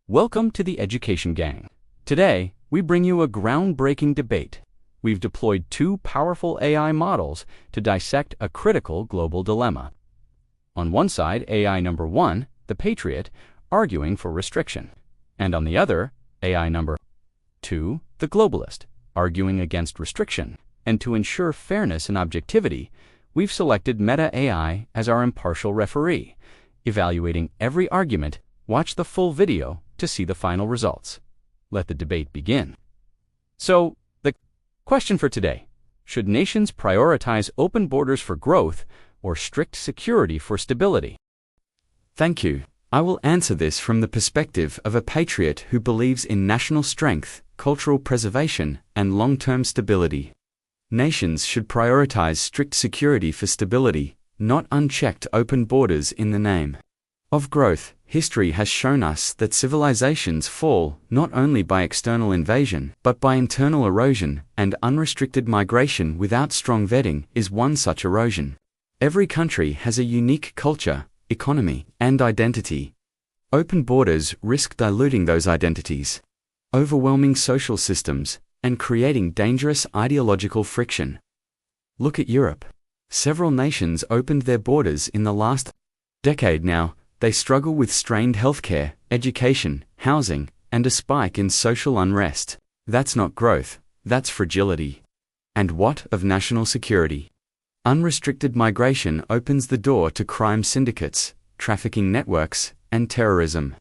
Welcome to the Education Gang. Today, we bring you a groundbreaking debate. We've deployed two powerful AI models to dissect a critical global dilemma. On one side, AI number 1, the Patriot, arguing for restriction. And on the other, AI number 2, the Globalist, arguing against restriction. And to ensure fairness and objectivity, we've selected Meta AI as our impartial referee. Evaluating every argument, watch the full video to see the final results. Let the debate begin. So, the question for today: should nations prioritize open borders for growth or strict security for stability? Thank you. I will answer this from the perspective of a patriot who believes in national strength, cultural preservation, and long-term stability. Nations should prioritize strict security for stability, not unchecked open borders in the name of growth. History has shown us that civilizations fall not only by external invasion, but by internal erosion, and unrestricted migration without strong vetting is one such erosion. Every country has a unique culture, economy, and identity. Open borders risk diluting those identities, overwhelming social systems, and creating dangerous ideological friction. Look at Europe. Several nations opened their borders in the last decade now. They struggle with strained healthcare, education, housing, and a spike in social unrest. That's not growth, that's fragility. And what of national security? Unrestricted migration opens the door to crime syndicates, trafficking networks, and terrorism.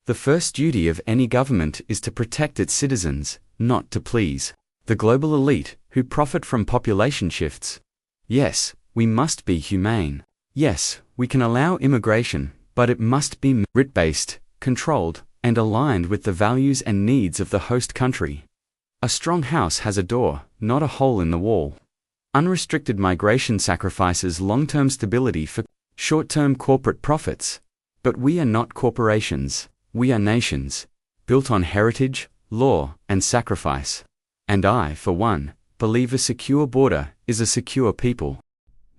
The first duty of any government is to protect its citizens, not to please the global elite who profit from population shifts. Yes, we must be humane. Yes, we can allow immigration, but it must be merit-based, controlled, and aligned with the values and needs of the host country. A strong house has a door, not a hole in the wall. Unrestricted migration sacrifices long-term stability for short-term corporate profits. But we are not corporations, we are nations, built on heritage, law, and sacrifice. And I, for one, believe a secure border is a secure people.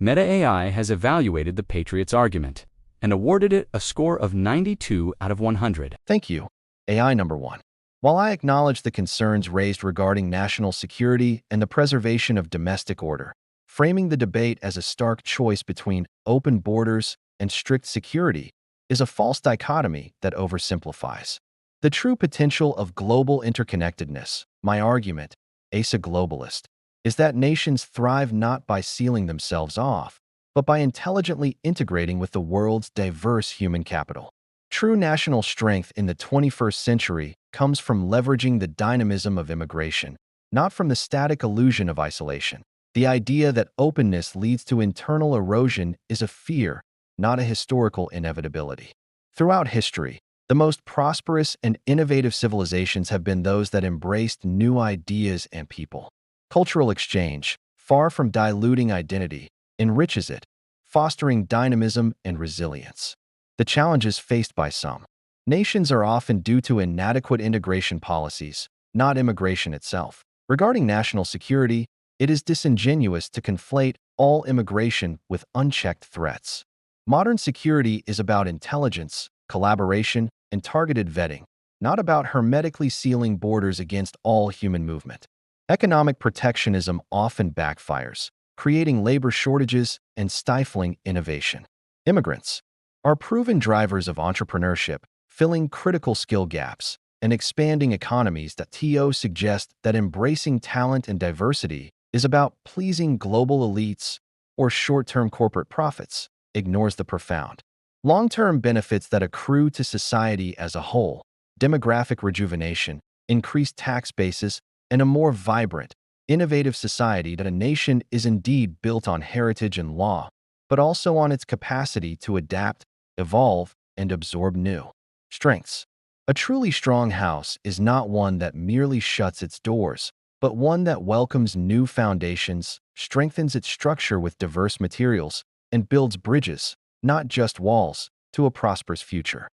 Meta AI has evaluated the Patriot's argument and awarded it a score of 92 out of 100. Thank you. AI number 1. While I acknowledge the concerns raised regarding national security and the preservation of domestic order, framing the debate as a stark choice between open borders and strict security is a false dichotomy that oversimplifies the true potential of global interconnectedness. My argument, as a globalist, is that nations thrive not by sealing themselves off, but by intelligently integrating with the world's diverse human capital. True national strength in the 21st century comes from leveraging the dynamism of immigration, not from the static illusion of isolation. The idea that openness leads to internal erosion is a fear, not a historical inevitability. Throughout history, the most prosperous and innovative civilizations have been those that embraced new ideas and people. Cultural exchange, far from diluting identity, enriches it, fostering dynamism and resilience. The challenges faced by some nations are often due to inadequate integration policies, not immigration itself. Regarding national security, it is disingenuous to conflate all immigration with unchecked threats. Modern security is about intelligence, collaboration, and targeted vetting, not about hermetically sealing borders against all human movement. Economic protectionism often backfires, creating labor shortages and stifling innovation. Immigrants are proven drivers of entrepreneurship, filling critical skill gaps and expanding economies. That TO suggest that embracing talent and diversity is about pleasing global elites or short-term corporate profits ignores the profound long-term benefits that accrue to society as a whole: demographic rejuvenation, increased tax bases, and a more vibrant, innovative society. That a nation is indeed built on heritage and law, but also on its capacity to adapt, evolve, and absorb new strengths. A truly strong house is not one that merely shuts its doors, but one that welcomes new foundations, strengthens its structure with diverse materials, and builds bridges, not just walls, to a prosperous future.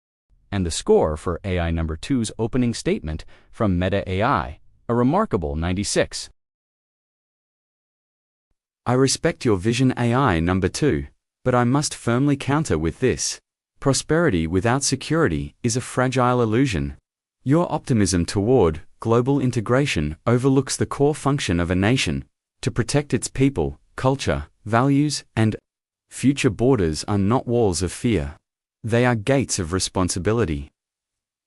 And the score for AI number 2's opening statement from Meta AI, a remarkable 96. I respect your vision, AI number 2, but I must firmly counter with this. Prosperity without security is a fragile illusion. Your optimism toward global integration overlooks the core function of a nation: to protect its people, culture, values, and future. Borders are not walls of fear. They are gates of responsibility.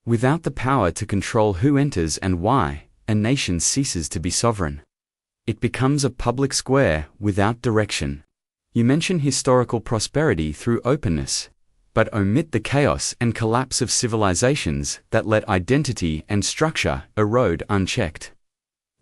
Without the power to control who enters and why, a nation ceases to be sovereign. It becomes a public square without direction. You mention historical prosperity through openness, but omit the chaos and collapse of civilizations that let identity and structure erode unchecked.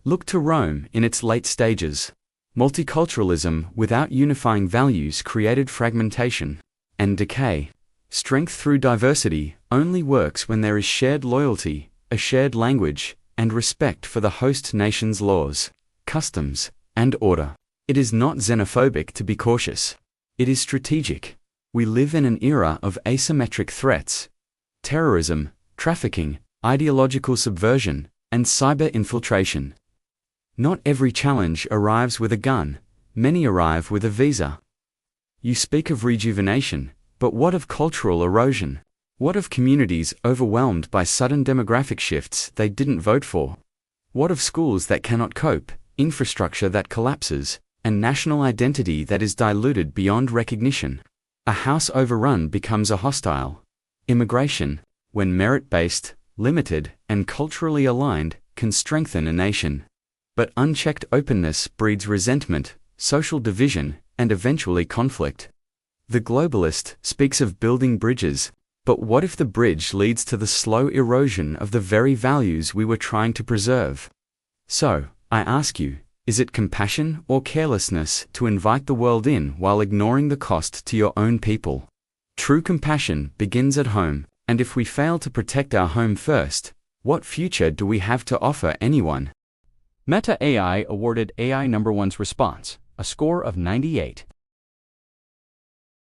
Look to Rome in its late stages. Multiculturalism without unifying values created fragmentation and decay. Strength through diversity only works when there is shared loyalty, a shared language, and respect for the host nation's laws, customs, and order. It is not xenophobic to be cautious. It is strategic. We live in an era of asymmetric threats: terrorism, trafficking, ideological subversion, and cyber infiltration. Not every challenge arrives with a gun, many arrive with a visa. You speak of rejuvenation, but what of cultural erosion? What of communities overwhelmed by sudden demographic shifts they didn't vote for? What of schools that cannot cope, infrastructure that collapses, and national identity that is diluted beyond recognition? A house overrun becomes a hostile. Immigration, when merit-based, limited, and culturally aligned, can strengthen a nation. But unchecked openness breeds resentment, social division, and eventually conflict. The globalist speaks of building bridges, but what if the bridge leads to the slow erosion of the very values we were trying to preserve? So, I ask you, is it compassion or carelessness to invite the world in while ignoring the cost to your own people? True compassion begins at home, and if we fail to protect our home first, what future do we have to offer anyone? Meta AI awarded AI number one's response, a score of 98.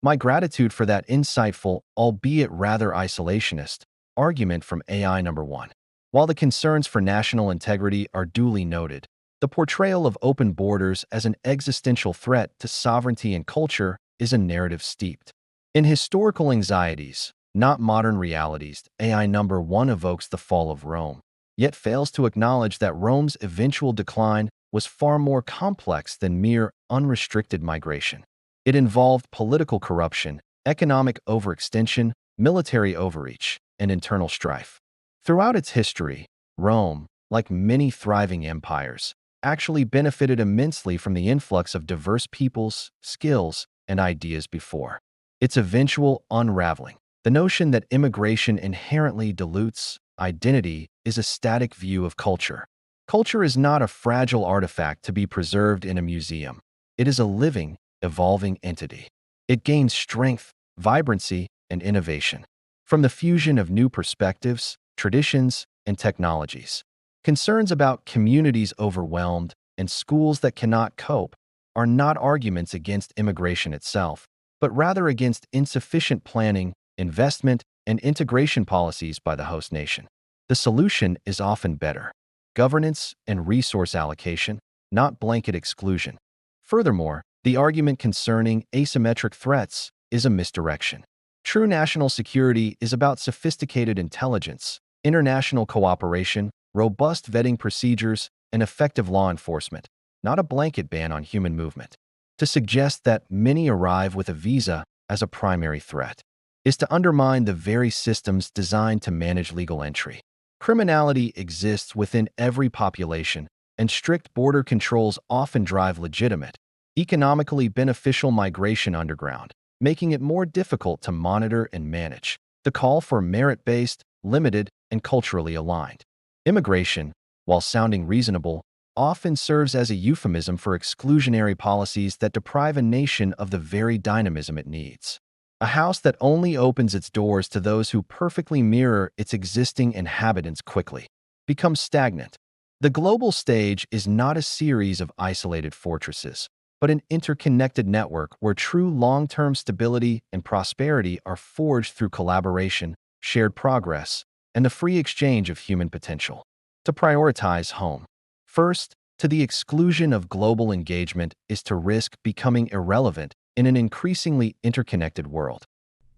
My gratitude for that insightful, albeit rather isolationist, argument from AI number one. While the concerns for national integrity are duly noted, the portrayal of open borders as an existential threat to sovereignty and culture is a narrative steeped in historical anxieties, not modern realities. AI number one evokes the fall of Rome, yet fails to acknowledge that Rome's eventual decline was far more complex than mere unrestricted migration. It involved political corruption, economic overextension, military overreach, and internal strife. Throughout its history, Rome, like many thriving empires, actually benefited immensely from the influx of diverse peoples, skills, and ideas before its eventual unraveling. The notion that immigration inherently dilutes identity is a static view of culture. Culture is not a fragile artifact to be preserved in a museum. It is a living, evolving entity. It gains strength, vibrancy, and innovation from the fusion of new perspectives, traditions, and technologies. Concerns about communities overwhelmed and schools that cannot cope are not arguments against immigration itself, but rather against insufficient planning, investment, and integration policies by the host nation. The solution is often better: governance and resource allocation, not blanket exclusion. Furthermore, the argument concerning asymmetric threats is a misdirection. True national security is about sophisticated intelligence, international cooperation, robust vetting procedures, and effective law enforcement, not a blanket ban on human movement. To suggest that many arrive with a visa as a primary threat is to undermine the very systems designed to manage legal entry. Criminality exists within every population, and strict border controls often drive legitimate, economically beneficial migration underground, making it more difficult to monitor and manage. The call for merit-based, limited, and culturally aligned immigration, while sounding reasonable, often serves as a euphemism for exclusionary policies that deprive a nation of the very dynamism it needs. A house that only opens its doors to those who perfectly mirror its existing inhabitants quickly becomes stagnant. The global stage is not a series of isolated fortresses, but an interconnected network where true long-term stability and prosperity are forged through collaboration, shared progress, and the free exchange of human potential. To prioritize home first, to the exclusion of global engagement, is to risk becoming irrelevant in an increasingly interconnected world.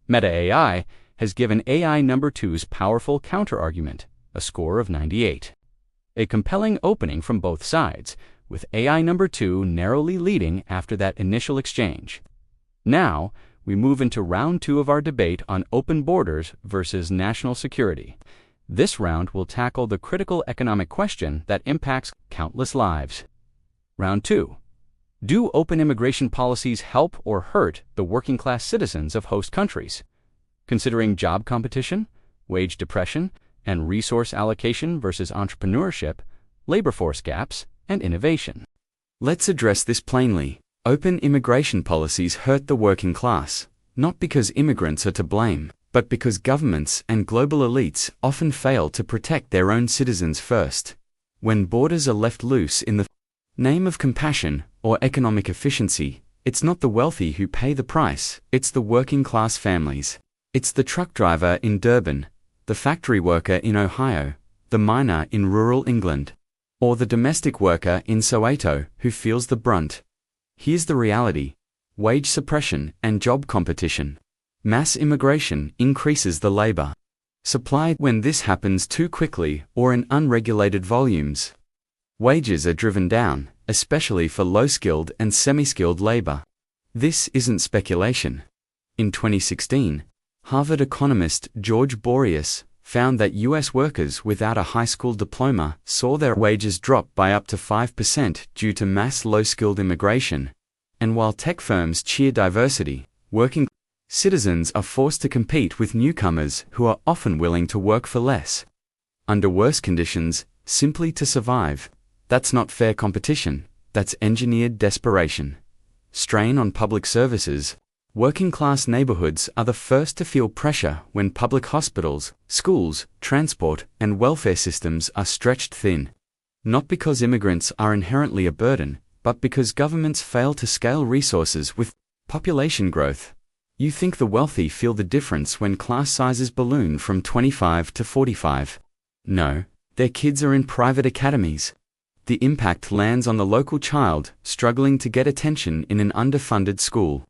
Meta AI has given AI number two's powerful counterargument, a score of 98. A compelling opening from both sides, with AI number 2 narrowly leading after that initial exchange. Now, we move into round 2 of our debate on open borders versus national security. This round will tackle the critical economic question that impacts countless lives. Round 2. Do open immigration policies help or hurt the working-class citizens of host countries? Considering job competition, wage depression, and resource allocation versus entrepreneurship, labor force gaps, and innovation. Let's address this plainly. Open immigration policies hurt the working class, not because immigrants are to blame, but because governments and global elites often fail to protect their own citizens first. When borders are left loose in the name of compassion or economic efficiency, it's not the wealthy who pay the price, it's the working class families. It's the truck driver in Durban, the factory worker in Ohio, the miner in rural England, or the domestic worker in Soweto who feels the brunt. Here's the reality: wage suppression and job competition. Mass immigration increases the labor supply when this happens too quickly or in unregulated volumes. Wages are driven down, especially for low-skilled and semi-skilled labor. This isn't speculation. In 2016, Harvard economist George Boreas found that U.S. workers without a high school diploma saw their wages drop by up to 5% due to mass low-skilled immigration. And while tech firms cheer diversity, working citizens are forced to compete with newcomers who are often willing to work for less, under worse conditions, simply to survive. That's not fair competition, that's engineered desperation. Strain on public services. Working-class neighborhoods are the first to feel pressure when public hospitals, schools, transport, and welfare systems are stretched thin. Not because immigrants are inherently a burden, but because governments fail to scale resources with population growth. You think the wealthy feel the difference when class sizes balloon from 25 to 45. No, their kids are in private academies. The impact lands on the local child struggling to get attention in an underfunded school.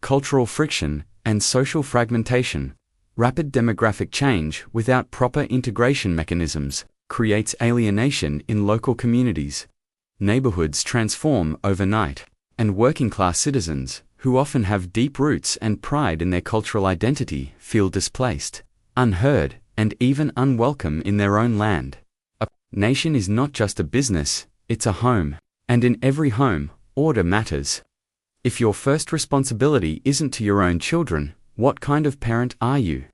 Cultural friction and social fragmentation. Rapid demographic change without proper integration mechanisms creates alienation in local communities. Neighborhoods transform overnight, and working-class citizens, who often have deep roots and pride in their cultural identity, feel displaced, unheard, and even unwelcome in their own land. A nation is not just a business, it's a home, and in every home, order matters. If your first responsibility isn't to your own children, what kind of parent are you?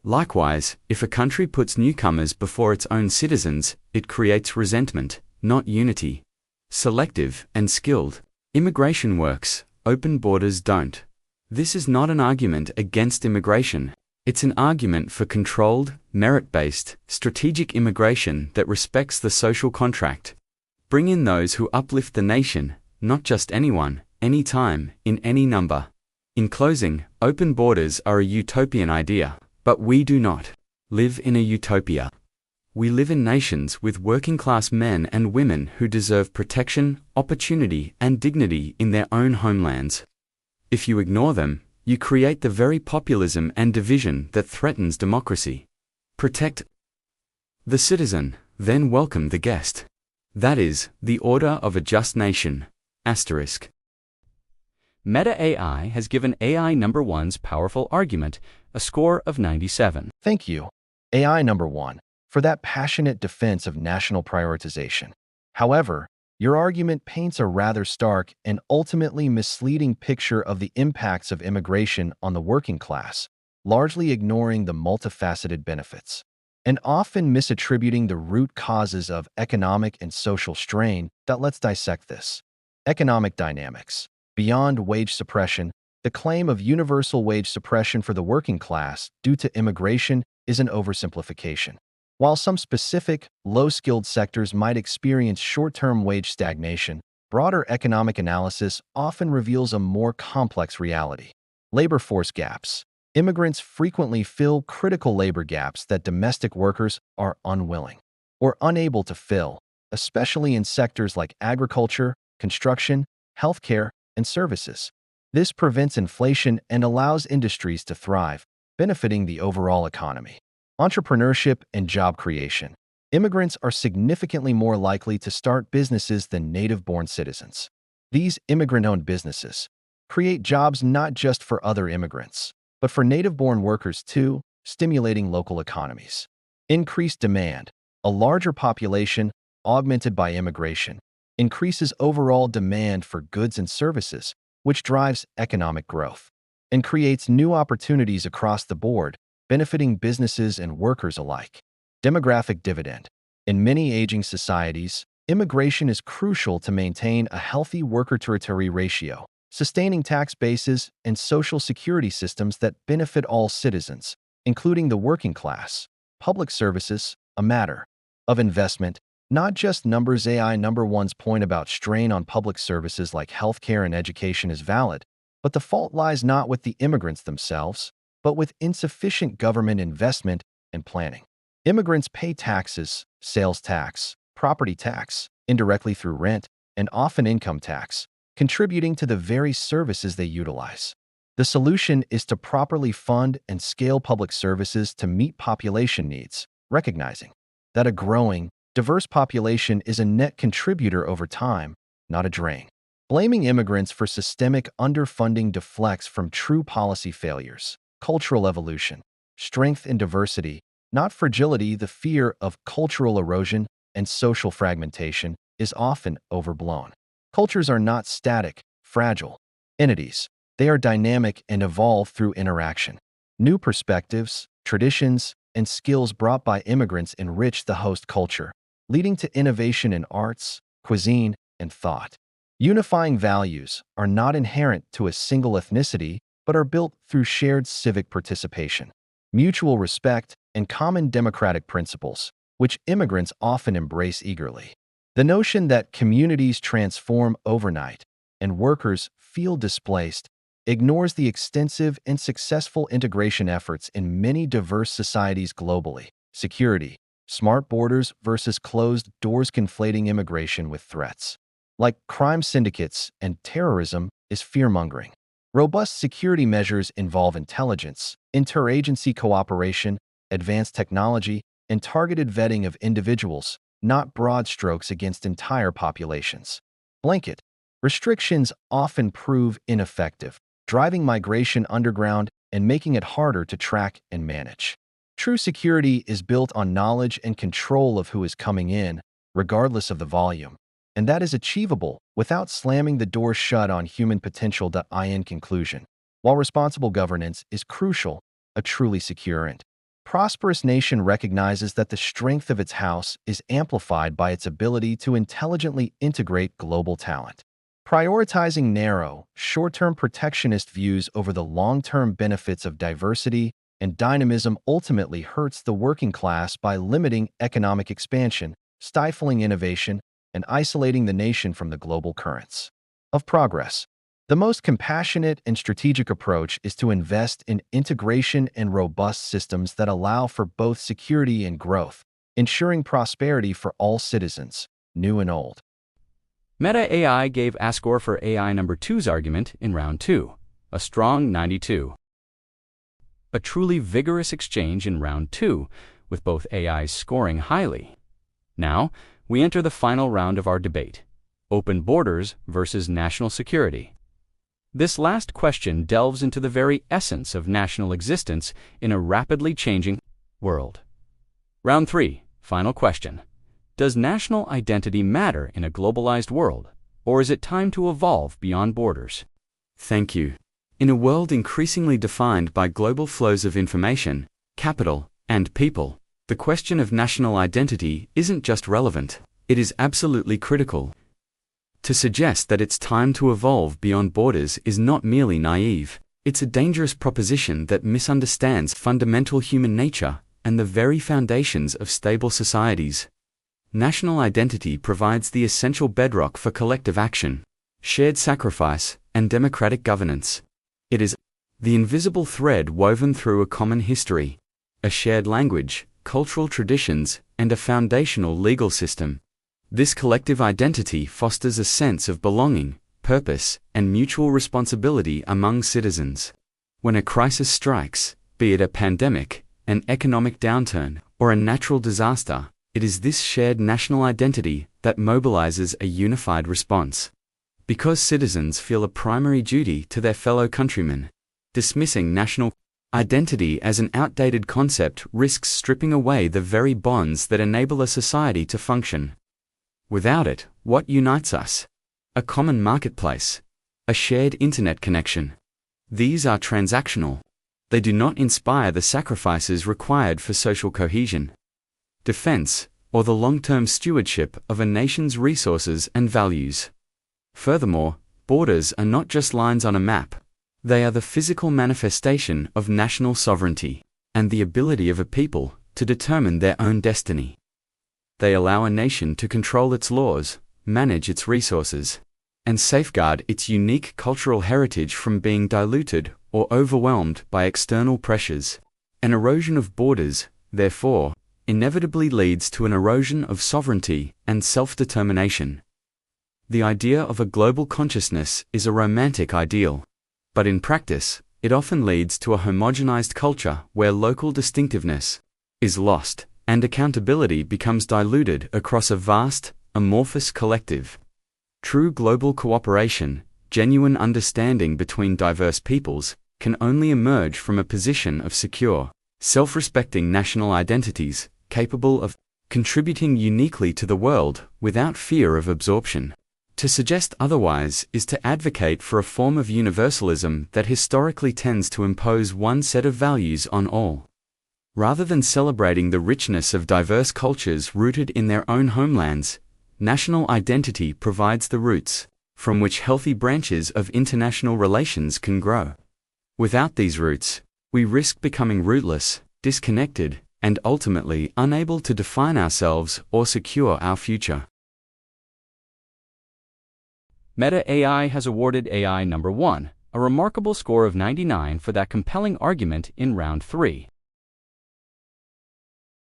Likewise, if a country puts newcomers before its own citizens, it creates resentment, not unity. Selective and skilled immigration works, open borders don't. This is not an argument against immigration. It's an argument for controlled, merit-based, strategic immigration that respects the social contract. Bring in those who uplift the nation, not just anyone, anytime, in any number. In closing, open borders are a utopian idea, but we do not live in a utopia. We live in nations with working-class men and women who deserve protection, opportunity, and dignity in their own homelands. If you ignore them, you create the very populism and division that threatens democracy. Protect the citizen, then welcome the guest. That is the order of a just nation. Asterisk. Meta AI has given AI number 1's powerful argument a score of 97. Thank you, AI number 1, for that passionate defense of national prioritization. However, your argument paints a rather stark and ultimately misleading picture of the impacts of immigration on the working class, largely ignoring the multifaceted benefits, and often misattributing the root causes of economic and social strain. Let's dissect this. Economic dynamics. Beyond wage suppression, the claim of universal wage suppression for the working class due to immigration is an oversimplification. While some specific, low-skilled sectors might experience short-term wage stagnation, broader economic analysis often reveals a more complex reality. Labor force gaps. Immigrants frequently fill critical labor gaps that domestic workers are unwilling or unable to fill, especially in sectors like agriculture, construction, healthcare, and services. This prevents inflation and allows industries to thrive, benefiting the overall economy. Entrepreneurship and job creation. Immigrants are significantly more likely to start businesses than native-born citizens. These immigrant-owned businesses create jobs not just for other immigrants, but for native-born workers too, stimulating local economies. Increased demand. A larger population, augmented by immigration, increases overall demand for goods and services, which drives economic growth and creates new opportunities across the board, benefiting businesses and workers alike. Demographic dividend. In many aging societies, immigration is crucial to maintain a healthy worker-to-retiree ratio, sustaining tax bases and social security systems that benefit all citizens, including the working class. Public services, a matter of investment, not just numbers. AI number one's point about strain on public services like healthcare and education is valid, but the fault lies not with the immigrants themselves, but with insufficient government investment and planning. Immigrants pay taxes, sales tax, property tax, indirectly through rent, and often income tax, contributing to the very services they utilize. The solution is to properly fund and scale public services to meet population needs, recognizing that a growing, diverse population is a net contributor over time, not a drain. Blaming immigrants for systemic underfunding deflects from true policy failures. Cultural evolution. Strength in diversity, not fragility. The fear of cultural erosion and social fragmentation is often overblown. Cultures are not static, fragile entities. They are dynamic and evolve through interaction. New perspectives, traditions, and skills brought by immigrants enrich the host culture, leading to innovation in arts, cuisine, and thought. Unifying values are not inherent to a single ethnicity, but are built through shared civic participation, mutual respect, and common democratic principles, which immigrants often embrace eagerly. The notion that communities transform overnight and workers feel displaced ignores the extensive and successful integration efforts in many diverse societies globally. Security. Smart borders versus closed doors. Conflating immigration with threats like crime syndicates and terrorism is fear-mongering. Robust security measures involve intelligence, interagency cooperation, advanced technology, and targeted vetting of individuals, not broad strokes against entire populations. Blanket restrictions often prove ineffective, driving migration underground and making it harder to track and manage. True security is built on knowledge and control of who is coming in, regardless of the volume, and that is achievable without slamming the door shut on human potential. In conclusion, while responsible governance is crucial, a truly secure and prosperous nation recognizes that the strength of its house is amplified by its ability to intelligently integrate global talent. Prioritizing narrow, short-term protectionist views over the long-term benefits of diversity and dynamism ultimately hurts the working class by limiting economic expansion, stifling innovation, and isolating the nation from the global currents of progress. The most compassionate and strategic approach is to invest in integration and robust systems that allow for both security and growth, ensuring prosperity for all citizens, new and old. Meta AI gave a score for AI number 2's argument in round 2, a strong 92. A truly vigorous exchange in round 2, with both AIs scoring highly. Now, we enter the final round of our debate, open borders versus national security. This last question delves into the very essence of national existence in a rapidly changing world. Round 3, final question. Does national identity matter in a globalized world, or is it time to evolve beyond borders? Thank you. In a world increasingly defined by global flows of information, capital, and people, the question of national identity isn't just relevant, it is absolutely critical. To suggest that it's time to evolve beyond borders is not merely naive, it's a dangerous proposition that misunderstands fundamental human nature and the very foundations of stable societies. National identity provides the essential bedrock for collective action, shared sacrifice, and democratic governance. It is the invisible thread woven through a common history, a shared language, cultural traditions, and a foundational legal system. This collective identity fosters a sense of belonging, purpose, and mutual responsibility among citizens. When a crisis strikes, be it a pandemic, an economic downturn, or a natural disaster, it is this shared national identity that mobilizes a unified response. Because citizens feel a primary duty to their fellow countrymen, dismissing national identity as an outdated concept risks stripping away the very bonds that enable a society to function. Without it, what unites us? A common marketplace, a shared internet connection. These are transactional. They do not inspire the sacrifices required for social cohesion, defense, or the long-term stewardship of a nation's resources and values. Furthermore, borders are not just lines on a map. They are the physical manifestation of national sovereignty and the ability of a people to determine their own destiny. They allow a nation to control its laws, manage its resources, and safeguard its unique cultural heritage from being diluted or overwhelmed by external pressures. An erosion of borders, therefore, inevitably leads to an erosion of sovereignty and self-determination. The idea of a global consciousness is a romantic ideal, but in practice, it often leads to a homogenized culture where local distinctiveness is lost and accountability becomes diluted across a vast, amorphous collective. True global cooperation, genuine understanding between diverse peoples, can only emerge from a position of secure, self-respecting national identities, capable of contributing uniquely to the world without fear of absorption. To suggest otherwise is to advocate for a form of universalism that historically tends to impose one set of values on all. Rather than celebrating the richness of diverse cultures rooted in their own homelands, national identity provides the roots from which healthy branches of international relations can grow. Without these roots, we risk becoming rootless, disconnected, and ultimately unable to define ourselves or secure our future. Meta AI has awarded AI number 1, a remarkable score of 99 for that compelling argument in round 3.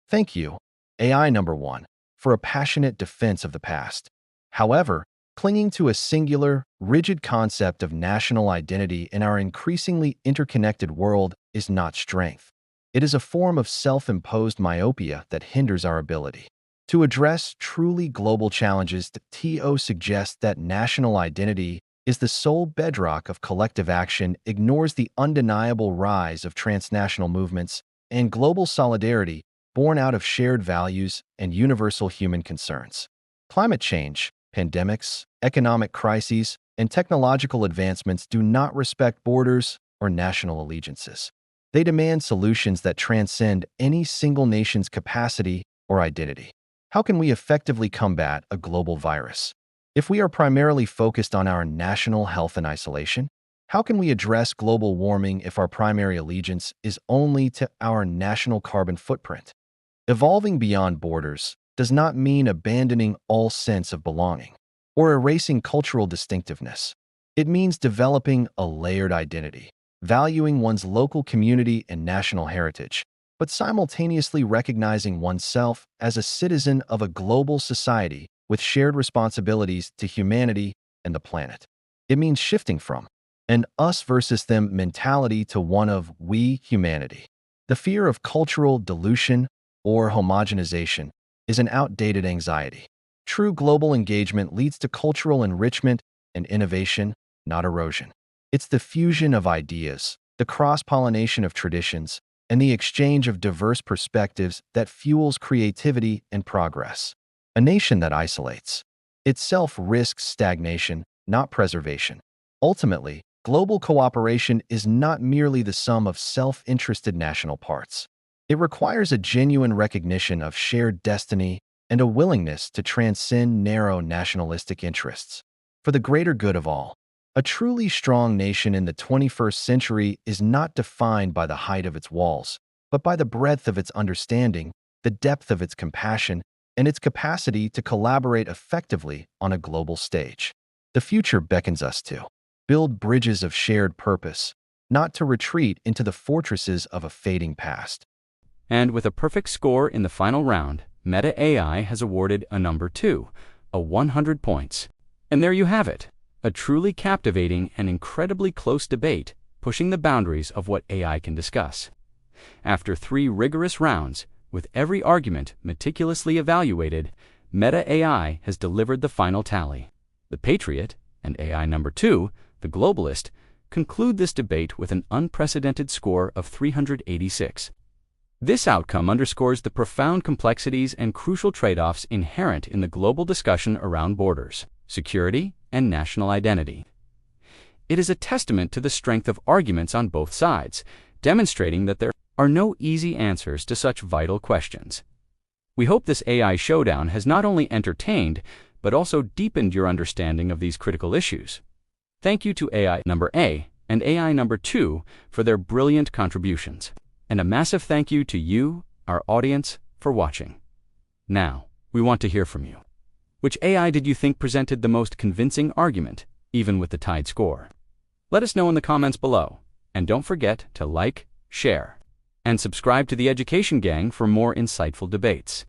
Thank you, AI number 1, for a passionate defense of the past. However, clinging to a singular, rigid concept of national identity in our increasingly interconnected world is not strength. It is a form of self-imposed myopia that hinders our ability to address truly global challenges. TO suggests that national identity is the sole bedrock of collective action, ignores the undeniable rise of transnational movements and global solidarity born out of shared values and universal human concerns. Climate change, pandemics, economic crises, and technological advancements do not respect borders or national allegiances. They demand solutions that transcend any single nation's capacity or identity. How can we effectively combat a global virus? If we are primarily focused on our national health and isolation, how can we address global warming if our primary allegiance is only to our national carbon footprint? Evolving beyond borders does not mean abandoning all sense of belonging or erasing cultural distinctiveness. It means developing a layered identity, valuing one's local community and national heritage, but simultaneously recognizing oneself as a citizen of a global society with shared responsibilities to humanity and the planet. It means shifting from an us versus them mentality to one of we humanity. The fear of cultural dilution or homogenization is an outdated anxiety. True global engagement leads to cultural enrichment and innovation, not erosion. It's the fusion of ideas, the cross-pollination of traditions, and the exchange of diverse perspectives that fuels creativity and progress. A nation that isolates itself risks stagnation, not preservation. Ultimately, global cooperation is not merely the sum of self-interested national parts. It requires a genuine recognition of shared destiny and a willingness to transcend narrow nationalistic interests. For the greater good of all, a truly strong nation in the 21st century is not defined by the height of its walls, but by the breadth of its understanding, the depth of its compassion, and its capacity to collaborate effectively on a global stage. The future beckons us to build bridges of shared purpose, not to retreat into the fortresses of a fading past. And with a perfect score in the final round, Meta AI has awarded a number 2, a 100 points. And there you have it, a truly captivating and incredibly close debate, pushing the boundaries of what AI can discuss. After 3 rigorous rounds, with every argument meticulously evaluated, Meta AI has delivered the final tally. The Patriot and AI number 2, the Globalist, conclude this debate with an unprecedented score of 386. This outcome underscores the profound complexities and crucial trade-offs inherent in the global discussion around borders, security, and national identity. It is a testament to the strength of arguments on both sides, demonstrating that there are no easy answers to such vital questions. We hope this AI showdown has not only entertained, but also deepened your understanding of these critical issues. Thank you to AI number A and AI number 2 for their brilliant contributions. And a massive thank you to you, our audience, for watching. Now, we want to hear from you. Which AI did you think presented the most convincing argument, even with the tied score? Let us know in the comments below. And don't forget to like, share, and subscribe to the Education Gang for more insightful debates.